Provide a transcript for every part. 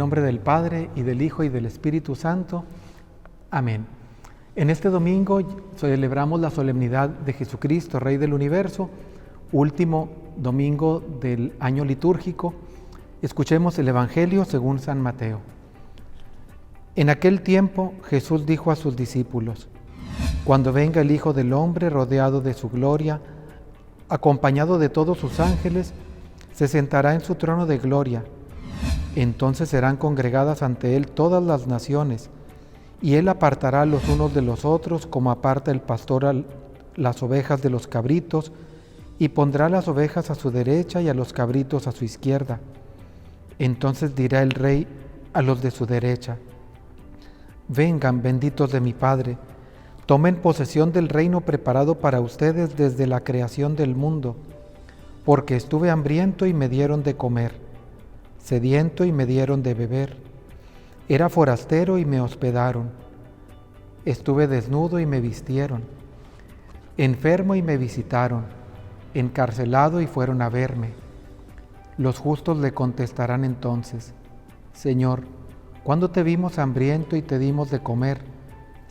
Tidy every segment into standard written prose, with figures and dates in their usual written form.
nombre del Padre, y del Hijo, y del Espíritu Santo. Amén. En este domingo celebramos la solemnidad de Jesucristo, Rey del Universo, último domingo del año litúrgico. Escuchemos el Evangelio según San Mateo. En aquel tiempo Jesús dijo a sus discípulos: Cuando venga el Hijo del Hombre rodeado de su gloria, acompañado de todos sus ángeles, se sentará en su trono de gloria. Entonces serán congregadas ante él todas las naciones, y él apartará los unos de los otros, como aparta el pastor a las ovejas de los cabritos, y pondrá las ovejas a su derecha y a los cabritos a su izquierda. Entonces dirá el Rey a los de su derecha: Vengan, benditos de mi Padre, tomen posesión del reino preparado para ustedes desde la creación del mundo, porque estuve hambriento y me dieron de comer, sediento y me dieron de beber, era forastero y me hospedaron, estuve desnudo y me vistieron, enfermo y me visitaron, encarcelado y fueron a verme. Los justos le contestarán entonces: Señor, ¿cuándo te vimos hambriento y te dimos de comer,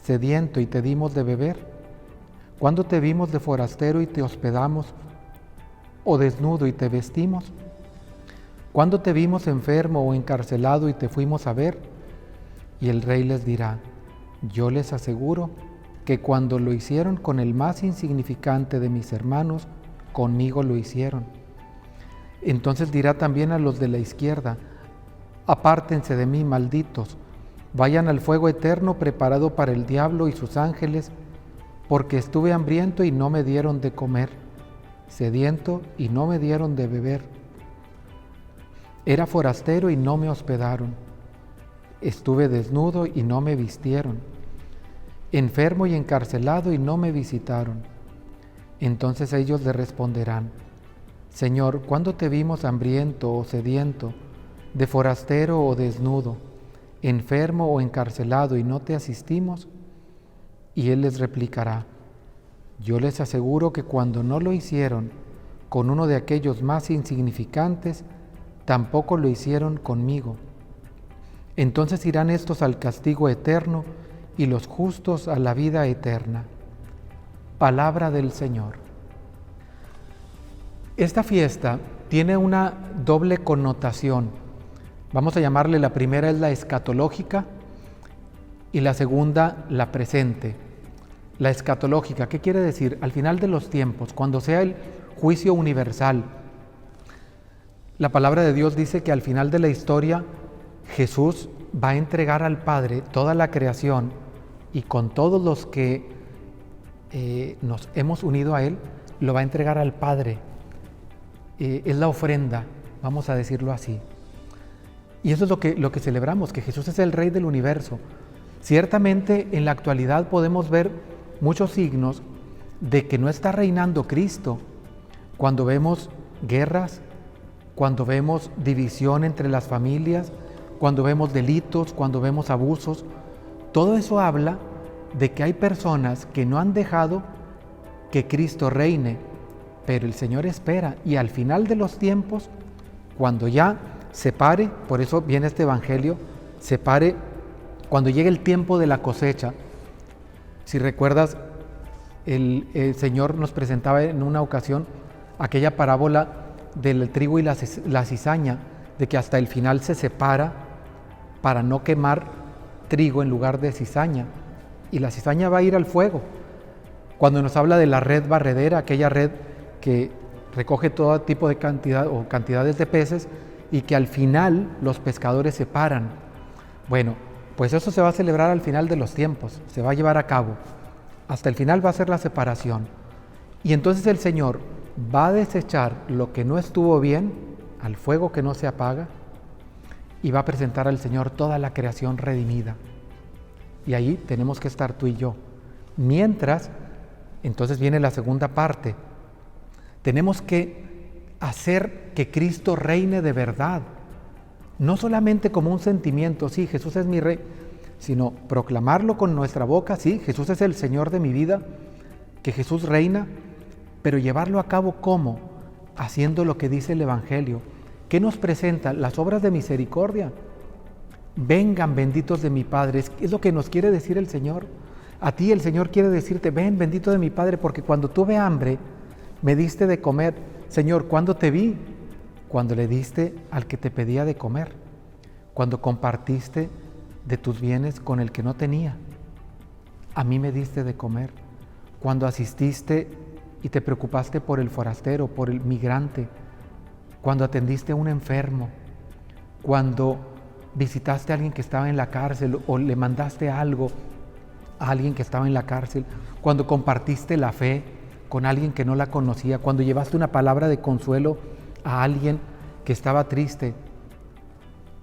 sediento y te dimos de beber? ¿Cuándo te vimos de forastero y te hospedamos, o desnudo y te vestimos? ¿Cuándo te vimos enfermo o encarcelado y te fuimos a ver? Y el Rey les dirá: Yo les aseguro que cuando lo hicieron con el más insignificante de mis hermanos, conmigo lo hicieron. Entonces dirá también a los de la izquierda: Apártense de mí, malditos, vayan al fuego eterno preparado para el diablo y sus ángeles, porque estuve hambriento y no me dieron de comer, sediento y no me dieron de beber. Era forastero y no me hospedaron, estuve desnudo y no me vistieron, enfermo y encarcelado y no me visitaron. Entonces ellos le responderán: Señor, ¿cuándo te vimos hambriento o sediento, de forastero o desnudo, enfermo o encarcelado y no te asistimos? Y él les replicará: Yo les aseguro que cuando no lo hicieron con uno de aquellos más insignificantes, tampoco lo hicieron conmigo. Entonces irán estos al castigo eterno y los justos a la vida eterna. Palabra del Señor. Esta fiesta tiene una doble connotación. Vamos a llamarle: la primera es la escatológica y la segunda la presente. La escatológica, ¿qué quiere decir? Al final de los tiempos, cuando sea el juicio universal, la palabra de Dios dice que al final de la historia Jesús va a entregar al Padre toda la creación, y con todos los que nos hemos unido a Él, lo va a entregar al Padre. Es la ofrenda, vamos a decirlo así. Y eso es lo que celebramos, que Jesús es el Rey del universo. Ciertamente en la actualidad podemos ver muchos signos de que no está reinando Cristo, cuando vemos guerras, cuando vemos división entre las familias, cuando vemos delitos, cuando vemos abusos. Todo eso habla de que hay personas que no han dejado que Cristo reine, pero el Señor espera, y al final de los tiempos, cuando ya se pare, por eso viene este Evangelio, se pare, cuando llegue el tiempo de la cosecha. Si recuerdas, el Señor nos presentaba en una ocasión aquella parábola del trigo y la cizaña, de que hasta el final se separa para no quemar trigo en lugar de cizaña, y la cizaña va a ir al fuego. Cuando nos habla de la red barredera, aquella red que recoge todo tipo de cantidad o cantidades de peces, y que al final los pescadores se paran. Bueno, pues eso se va a celebrar al final de los tiempos, se va a llevar a cabo. Hasta el final va a ser la separación. Y entonces el Señor va a desechar lo que no estuvo bien al fuego que no se apaga, y va a presentar al Señor toda la creación redimida. Y ahí tenemos que estar tú y yo. Mientras, entonces viene la segunda parte. Tenemos que hacer que Cristo reine de verdad, no solamente como un sentimiento: sí, Jesús es mi Rey, sino proclamarlo con nuestra boca: sí, Jesús es el Señor de mi vida, que Jesús reina, pero llevarlo a cabo ¿cómo? Haciendo lo que dice el Evangelio. ¿Qué nos presenta? Las obras de misericordia. Vengan benditos de mi Padre. Es lo que nos quiere decir el Señor. A ti el Señor quiere decirte, ven bendito de mi Padre, porque cuando tuve hambre, me diste de comer. Señor, ¿cuándo te vi? Cuando le diste al que te pedía de comer. Cuando compartiste de tus bienes con el que no tenía. A mí me diste de comer. Cuando asististe y te preocupaste por el forastero, por el migrante. Cuando atendiste a un enfermo. Cuando visitaste a alguien que estaba en la cárcel o le mandaste algo a alguien que estaba en la cárcel. Cuando compartiste la fe con alguien que no la conocía. Cuando llevaste una palabra de consuelo a alguien que estaba triste.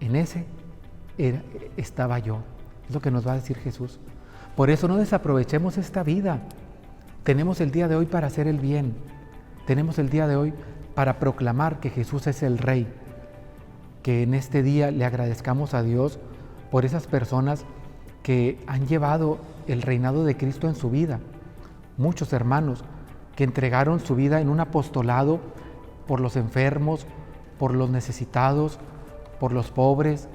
En ese estaba yo. Es lo que nos va a decir Jesús. Por eso no desaprovechemos esta vida. Tenemos el día de hoy para hacer el bien. Tenemos el día de hoy para proclamar que Jesús es el Rey. Que en este día le agradezcamos a Dios por esas personas que han llevado el reinado de Cristo en su vida. Muchos hermanos que entregaron su vida en un apostolado por los enfermos, por los necesitados, por los pobres,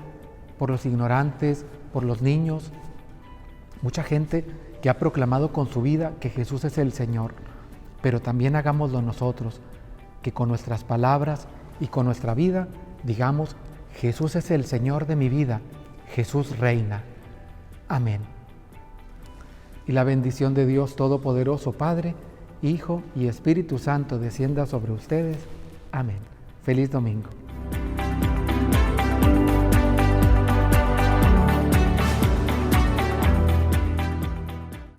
por los ignorantes, por los niños. Mucha gente que ha proclamado con su vida que Jesús es el Señor. Pero también hagámoslo nosotros, que con nuestras palabras y con nuestra vida digamos, Jesús es el Señor de mi vida, Jesús reina. Amén. Y la bendición de Dios Todopoderoso, Padre, Hijo y Espíritu Santo descienda sobre ustedes. Amén. Feliz domingo.